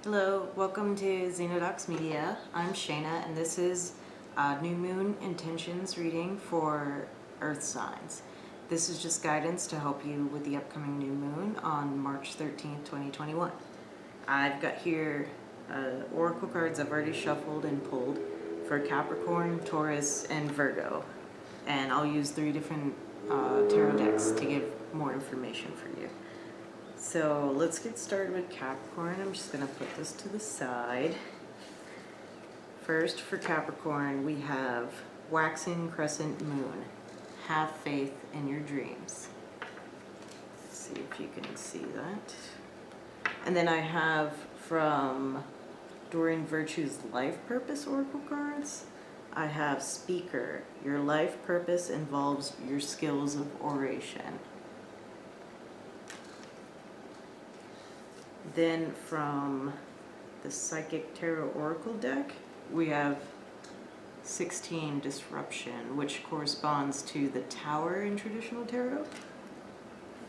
Hello, welcome to Xenodox Media. I'm Shana, and this is New Moon Intentions reading for Earth signs. This is just guidance to help you with the upcoming new moon on March 13th, 2021. I've got here oracle cards I've already shuffled and pulled for Capricorn, Taurus, and Virgo. And I'll use 3 different tarot decks to give more information for you. So let's get started with Capricorn. I'm just going to put this to the side. First, for Capricorn, we have Waxing Crescent Moon. Have faith in your dreams. Let's see if you can see that. And then I have from Doreen Virtue's Life Purpose Oracle cards, I have Speaker. Your life purpose involves your skills of oration. Then from the Psychic Tarot Oracle deck, we have 16 Disruption, which corresponds to the Tower in traditional tarot.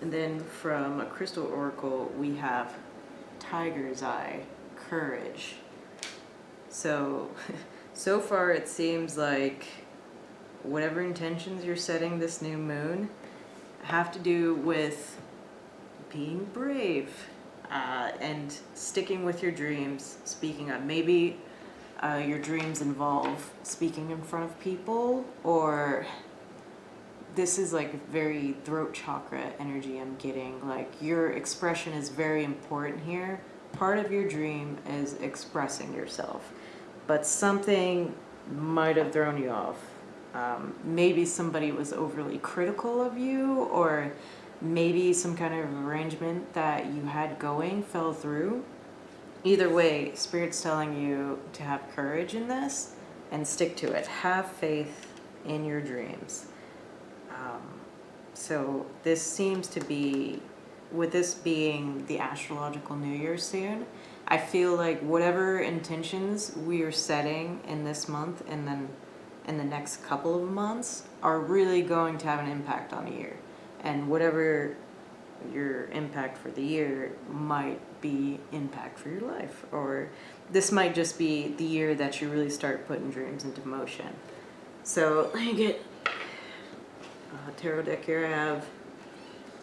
And then from a Crystal Oracle, we have Tiger's Eye, Courage. So far it seems like whatever intentions you're setting this new moon have to do with being brave. And sticking with your dreams, speaking up. Maybe your dreams involve speaking in front of people, or this is like very throat chakra energy I'm getting. Like your expression is very important here. Part of your dream is expressing yourself, but something might have thrown you off. Maybe somebody was overly critical of you, or maybe some kind of arrangement that you had going fell through. Either way, Spirit's telling you to have courage in this and stick to it. Have faith in your dreams. So this seems to be, with this being the astrological new year soon, I feel like whatever intentions we are setting in this month and then in the next couple of months are really going to have an impact on the year. And whatever your impact for the year might be impact for your life. Or this might just be the year that you really start putting dreams into motion. So let me get a tarot deck here. I have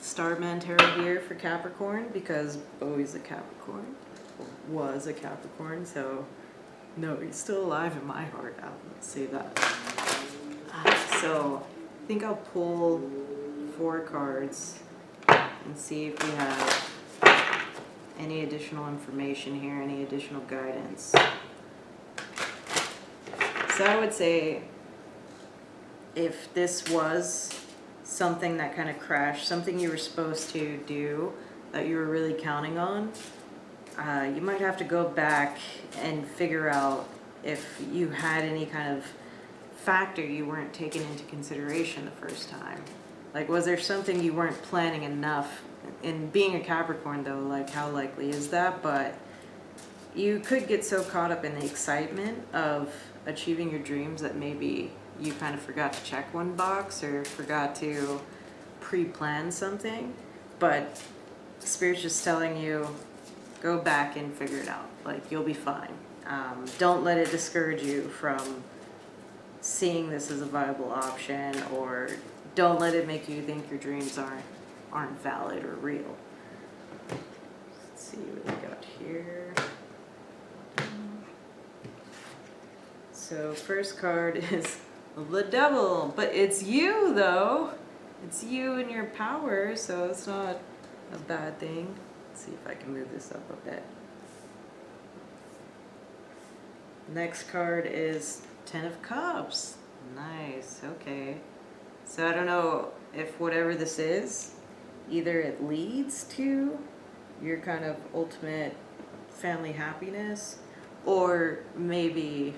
Starman tarot here for Capricorn, because Bowie's a Capricorn. Was a Capricorn, so no, he's still alive in my heart. I'll say that. So I think I'll pull 4 cards and see if we have any additional information here, any additional guidance. So I would say if this was something that kind of crashed, something you were supposed to do that you were really counting on, you might have to go back and figure out if you had any kind of factor you weren't taking into consideration the first time. Like, was there something you weren't planning enough? In being a Capricorn, though, like, how likely is that? But you could get so caught up in the excitement of achieving your dreams that maybe you kind of forgot to check one box or forgot to pre-plan something. But Spirit's just telling you, go back and figure it out. Like, you'll be fine. Don't let it discourage you from seeing this as a viable option, or don't let it make you think your dreams aren't valid or real. Let's see what we got here. So first card is the Devil, but it's you though. It's you and your power, so it's not a bad thing. Let's see if I can move this up a bit. Next card is 10 of Cups. Nice, okay. So I don't know if whatever this is, either it leads to your kind of ultimate family happiness, or maybe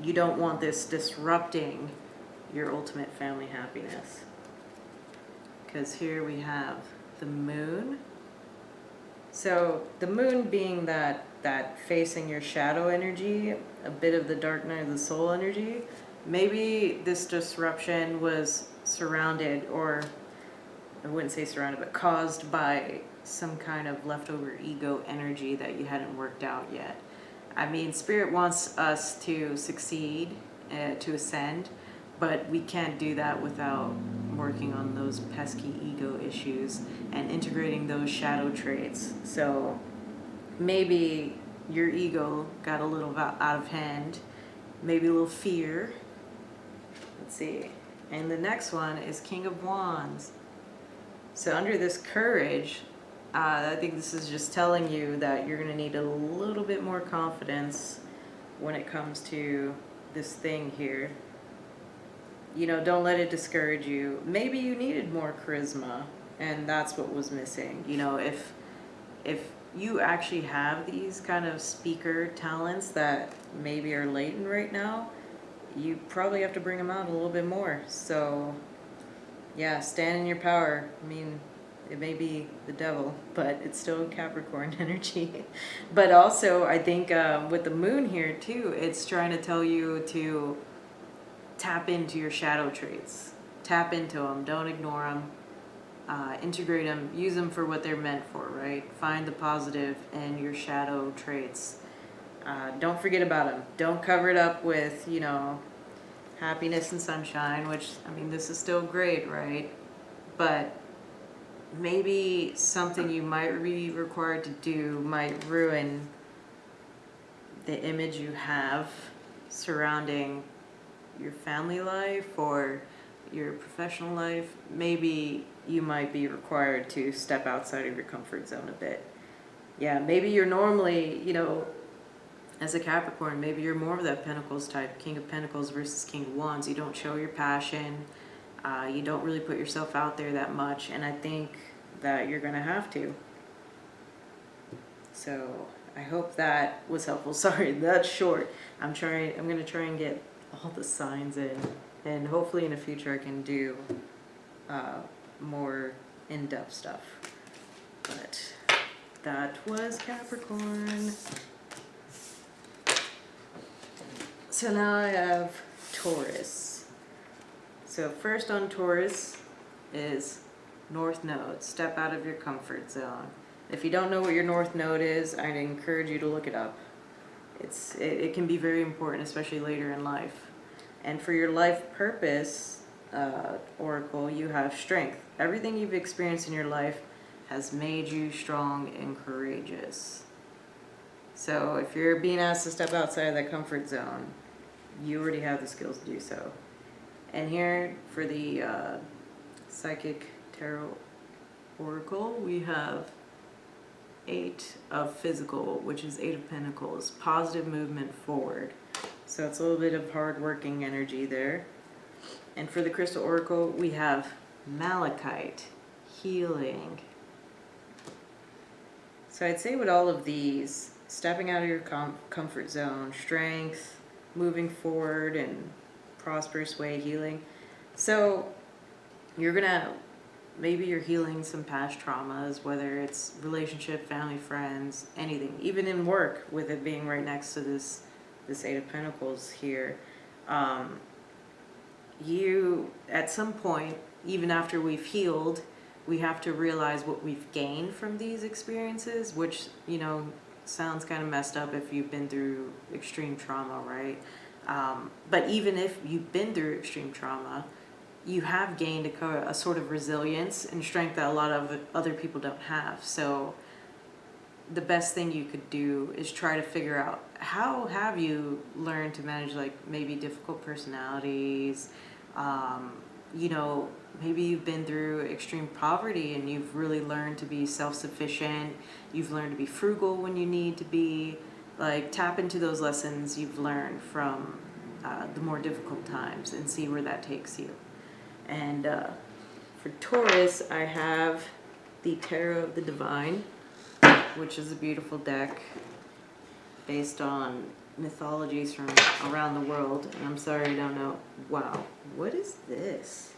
you don't want this disrupting your ultimate family happiness. Because here we have the Moon. So the Moon being that facing your shadow energy, a bit of the dark night of the soul energy, maybe this disruption was surrounded, or I wouldn't say surrounded, but caused by some kind of leftover ego energy that you hadn't worked out yet. I mean, Spirit wants us to succeed, to ascend, but we can't do that without working on those pesky ego issues and integrating those shadow traits. So maybe your ego got a little out of hand, maybe a little fear. Let's see. And the next one is King of Wands. So under this courage, I think this is just telling you that you're going to need a little bit more confidence when it comes to this thing here. You know, don't let it discourage you. Maybe you needed more charisma, and that's what was missing. You know, if you actually have these kind of speaker talents that maybe are latent right now, you probably have to bring them out a little bit more. So yeah, stand in your power. I mean, it may be the devil, but it's still Capricorn energy. But also, I think with the moon here too, it's trying to tell you to tap into your shadow traits. Tap into them. Don't ignore them. Integrate them. Use them for what they're meant for, right? Find the positive in your shadow traits. Don't forget about them. Don't cover it up with, you know, happiness and sunshine, which, I mean, this is still great, right? But maybe something you might be required to do might ruin the image you have surrounding your family life or your professional life. Maybe you might be required to step outside of your comfort zone a bit. Yeah, maybe you're normally, you know, as a Capricorn, maybe you're more of that Pentacles type, King of Pentacles versus King of Wands. You don't show your passion. You don't really put yourself out there that much, and I think that you're gonna have to. So I hope that was helpful. Sorry, that's short. I'm gonna try and get all the signs in, and hopefully in the future I can do more in-depth stuff. But that was Capricorn. So now I have Taurus. So first on Taurus is North Node. Step out of your comfort zone. If you don't know what your North Node is, I'd encourage you to look it up. It can be very important, especially later in life. And for your life purpose, Oracle, you have strength. Everything you've experienced in your life has made you strong and courageous. So if you're being asked to step outside of that comfort zone, you already have the skills to do so. And here for the Psychic Tarot Oracle, we have 8 of Physical, which is 8 of Pentacles, positive movement forward. So it's a little bit of hard-working energy there. And for the Crystal Oracle, we have Malachite, healing. So I'd say with all of these, stepping out of your comfort zone, strength, moving forward in prosperous way, healing. So maybe you're healing some past traumas, whether it's relationship, family, friends, anything, even in work, with it being right next to this 8 of Pentacles here. You, at some point, even after we've healed, we have to realize what we've gained from these experiences, which, you know, sounds kind of messed up if you've been through extreme trauma, right? But even if you've been through extreme trauma, you have gained a sort of resilience and strength that a lot of other people don't have. So the best thing you could do is try to figure out, how have you learned to manage, like, maybe difficult personalities? You know, maybe you've been through extreme poverty and you've really learned to be self-sufficient. You've learned to be frugal when you need to be. Like, tap into those lessons you've learned from the more difficult times and see where that takes you. And for Taurus, I have the Tarot of the Divine, which is a beautiful deck based on mythologies from around the world. And I'm sorry, I don't know. Wow, what is this?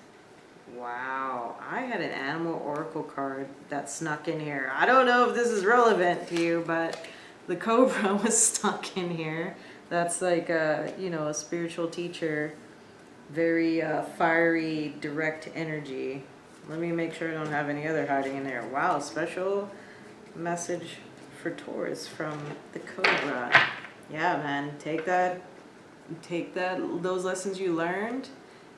Wow, I had an animal oracle card that snuck in here. I don't know if this is relevant to you, but the cobra was stuck in here. That's like a, you know, a spiritual teacher, very fiery, direct energy. Let me make sure I don't have any other hiding in there. Wow, special message for Taurus from the Cobra. Yeah, man, take that, those lessons you learned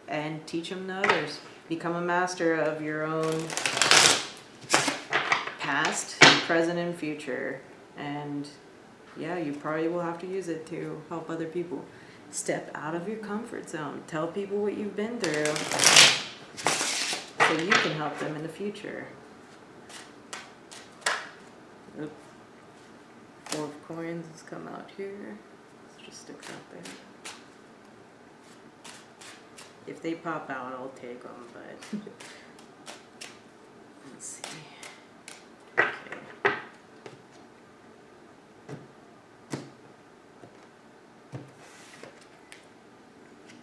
and teach them to others. Become a master of your own past, present, and future. And yeah, you probably will have to use it to help other people. Step out of your comfort zone. Tell people what you've been through so you can help them in the future. Oop. Four of coins has come out here. Let's just stick that there. If they pop out, I'll take them, but let's see. Okay.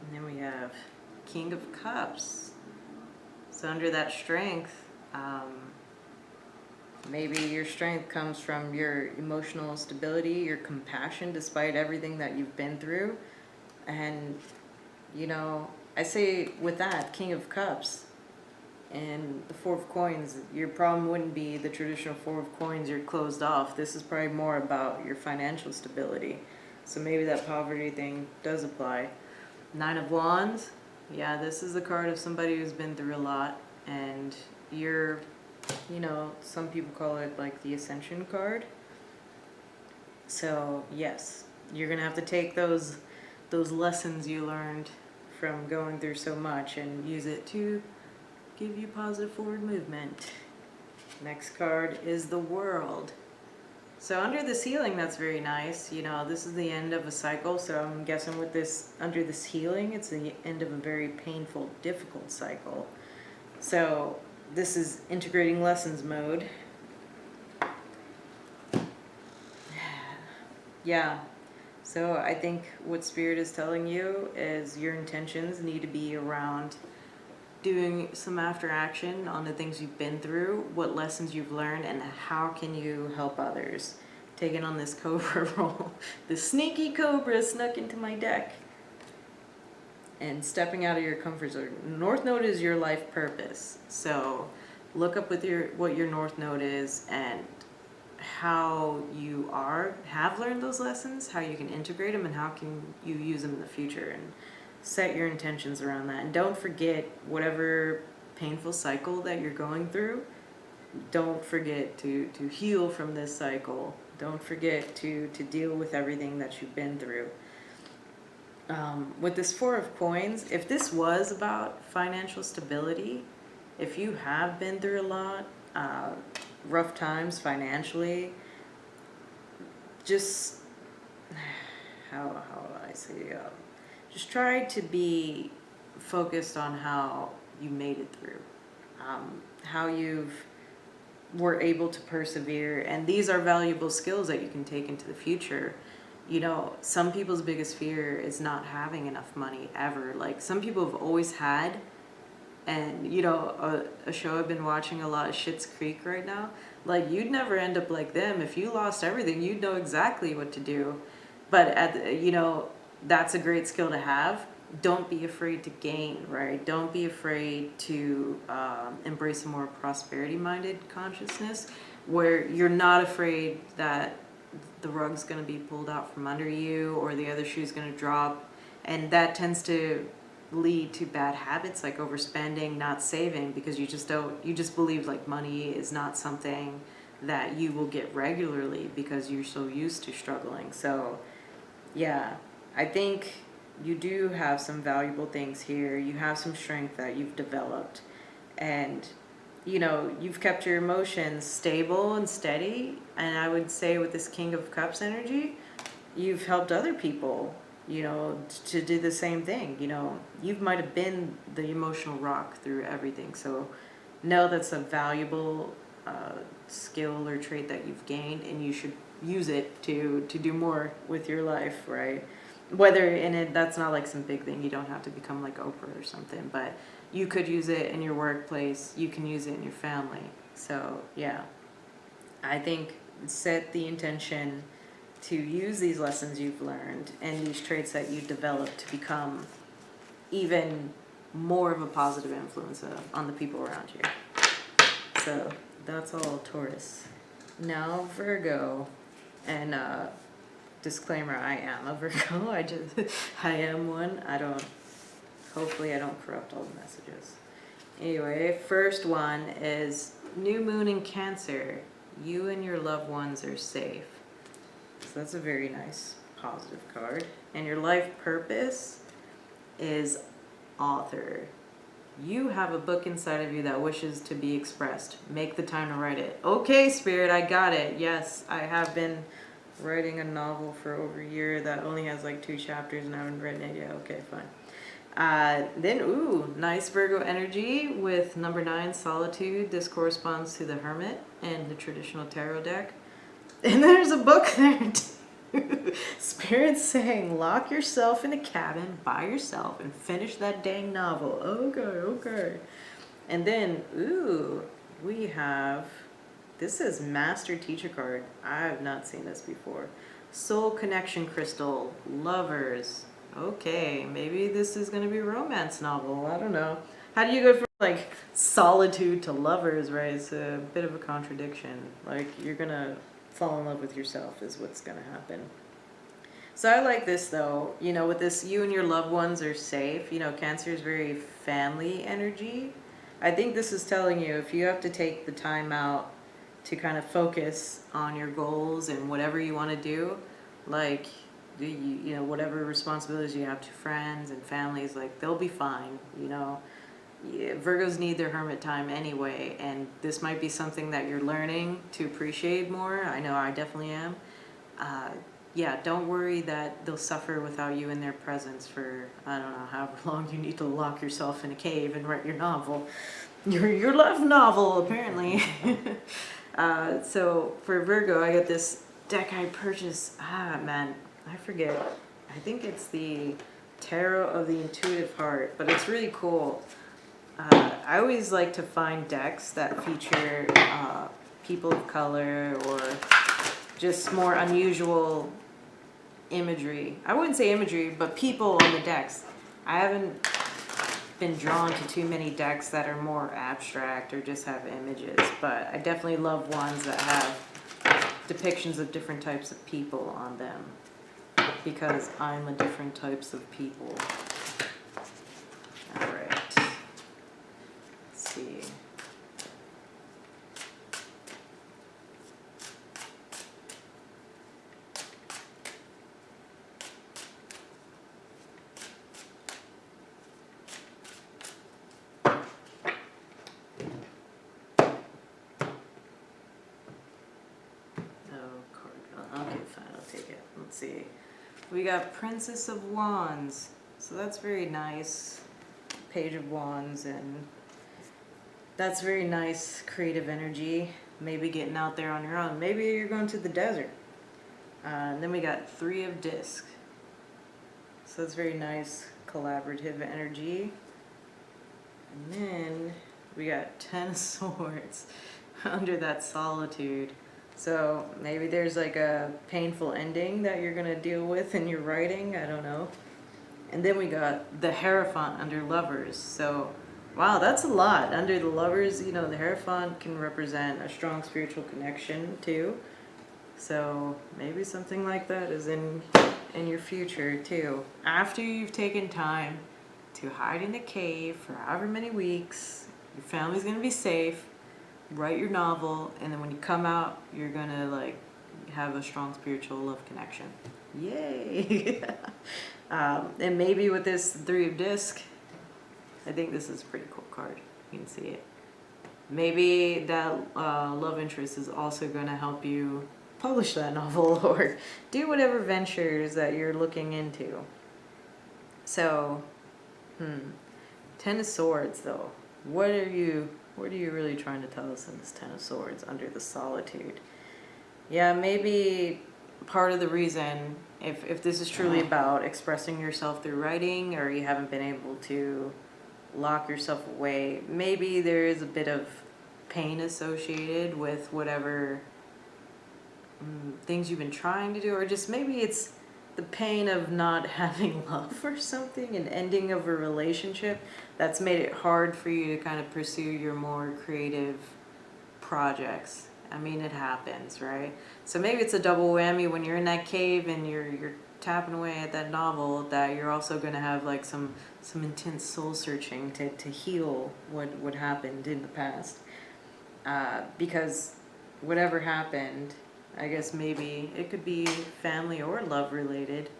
And then we have King of Cups. So under that strength, maybe your strength comes from your emotional stability, your compassion despite everything that you've been through. And, you know, I say with that, King of Cups and the Four of Coins, your problem wouldn't be the traditional Four of Coins, you're closed off. This is probably more about your financial stability. So maybe that poverty thing does apply. Nine of Wands. Yeah, this is a card of somebody who's been through a lot, and you're, you know, some people call it like the Ascension card. So yes, you're gonna have to take those lessons you learned from going through so much and use it to give you positive forward movement. Next card is the World. So under this healing, that's very nice. You know, this is the end of a cycle, so I'm guessing with this, under this healing, it's the end of a very painful, difficult cycle. So this is integrating lessons mode. Yeah, so I think what Spirit is telling you is your intentions need to be around doing some after action on the things you've been through, what lessons you've learned, and how can you help others. Taking on this Cobra role. The sneaky Cobra snuck into my deck. And stepping out of your comfort zone. North Node is your life purpose. So look up with what your North Node is and how you have learned those lessons, how you can integrate them, and how can you use them in the future. And set your intentions around that. And don't forget, whatever painful cycle that you're going through, don't forget to heal from this cycle. Don't forget to deal with everything that you've been through. With this Four of Coins, if this was about financial stability, if you have been through a lot, rough times financially, just, how do I say, just try to be focused on how you made it through, how were able to persevere. And these are valuable skills that you can take into the future. You know, some people's biggest fear is not having enough money ever. Like, some people have always had, and you know, a show I've been watching a lot is Schitt's Creek right now. Like, you'd never end up like them. If you lost everything, you'd know exactly what to do. But you know, that's a great skill to have. Don't be afraid to gain, right? Don't be afraid to embrace a more prosperity-minded consciousness, where you're not afraid that the rug's going to be pulled out from under you or the other shoe's going to drop. And that tends to lead to bad habits like overspending, not saving, because you just believe like money is not something that you will get regularly because you're so used to struggling. So yeah, I think you do have some valuable things here. You have some strength that you've developed, and you know, you've kept your emotions stable and steady. And I would say with this King of Cups energy, you've helped other people, you know, to do the same thing. You know, you might have been the emotional rock through everything. So know that's a valuable skill or trait that you've gained, and you should use it to do more with your life, right? Whether in it, that's not like some big thing. You don't have to become like Oprah or something, but you could use it in your workplace. You can use it in your family. So yeah, I think set the intention to use these lessons you've learned and these traits that you developed to become even more of a positive influence on the people around you. So that's all Taurus. Now Virgo, and disclaimer, I am a Virgo. I am one. Hopefully I don't corrupt all the messages. Anyway, first one is new moon in Cancer. You and your loved ones are safe. So that's a very nice positive card. And your life purpose is author. You have a book inside of you that wishes to be expressed. Make the time to write it. Okay, Spirit, I got it. Yes, I have been writing a novel for over a year that only has like 2 chapters and I haven't written it yet. Okay, fine. Then, ooh, nice Virgo energy with number 9, Solitude. This corresponds to the Hermit and the traditional tarot deck. And there's a book there too. Spirit's saying, lock yourself in a cabin by yourself and finish that dang novel. Okay. And then, ooh, we have, this is Master Teacher card. I have not seen this before. Soul Connection Crystal, Lovers. Okay, maybe this is going to be a romance novel. I don't know. How do you go from like solitude to lovers, right? It's a bit of a contradiction. Like you're going to fall in love with yourself is what's going to happen. So I like this though, you know, with this, you and your loved ones are safe. You know, Cancer is very family energy. I think this is telling you if you have to take the time out to kind of focus on your goals and whatever you want to do, like, you know, whatever responsibilities you have to friends and families, like they'll be fine, you know. Virgos need their hermit time anyway, and this might be something that you're learning to appreciate more. I know I definitely am. Yeah, don't worry that they'll suffer without you in their presence for, I don't know, however long you need to lock yourself in a cave and write your novel. Your love novel, apparently. So for Virgo, I got this deck I purchased. Man, I forget. I think it's the Tarot of the Intuitive Heart, but it's really cool. I always like to find decks that feature people of color or just more unusual imagery. I wouldn't say imagery, but people on the decks. I haven't been drawn to too many decks that are more abstract or just have images, but I definitely love ones that have depictions of different types of people on them, because I'm a different types of people. All right. Let's see. Okay, fine, I'll take it. Let's see. We got Princess of Wands. So that's very nice. Page of Wands, and that's very nice creative energy. Maybe getting out there on your own. Maybe you're going to the desert. And then we got Three of Discs. So that's very nice collaborative energy. And then we got 10 of Swords under that Solitude. So maybe there's like a painful ending that you're going to deal with in your writing. I don't know. And then we got the Hierophant under Lovers. So, wow, that's a lot. Under the Lovers, you know, the Hierophant can represent a strong spiritual connection too. So maybe something like that is in your future too. After you've taken time to hide in a cave for however many weeks, your family's going to be safe. Write your novel, and then when you come out, you're gonna like have a strong spiritual love connection. Yay! And maybe with this Three of Discs, I think this is a pretty cool card. You can see it. Maybe that love interest is also gonna help you publish that novel or do whatever ventures that you're looking into. So, 10 of Swords though. What are you really trying to tell us in this 10 of Swords under the Solitude? Yeah, maybe part of the reason, if this is truly about expressing yourself through writing, or you haven't been able to lock yourself away, maybe there is a bit of pain associated with whatever things you've been trying to do, or just maybe it's the pain of not having love or something, an ending of a relationship that's made it hard for you to kind of pursue your more creative projects. I mean, it happens, right? So maybe it's a double whammy when you're in that cave and you're tapping away at that novel, that you're also going to have like some intense soul searching to heal what happened in the past. Because whatever happened, I guess maybe it could be family or love related.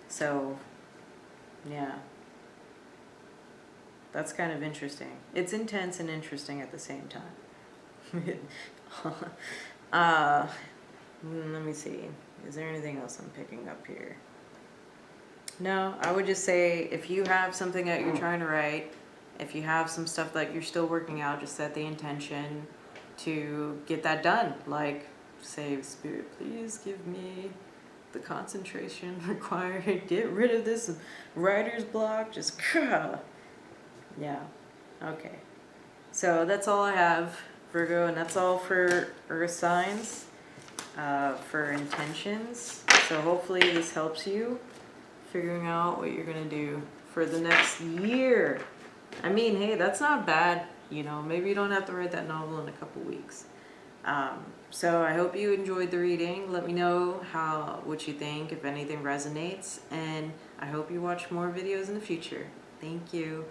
So, yeah. That's kind of interesting. It's intense and interesting at the same time. Let me see. Is there anything else I'm picking up here? No, I would just say if you have something that you're trying to write, if you have some stuff that you're still working out, just set the intention to get that done. Like, say, Spirit, please give me the concentration required. Get rid of this writer's block. Just, yeah. Okay. So that's all I have, Virgo, and that's all for Earth signs, for intentions. So hopefully this helps you figuring out what you're going to do for the next year. I mean, hey, that's not bad. You know, maybe you don't have to write that novel in a couple weeks. So I hope you enjoyed the reading. Let me know what you think, if anything resonates, and I hope you watch more videos in the future. Thank you.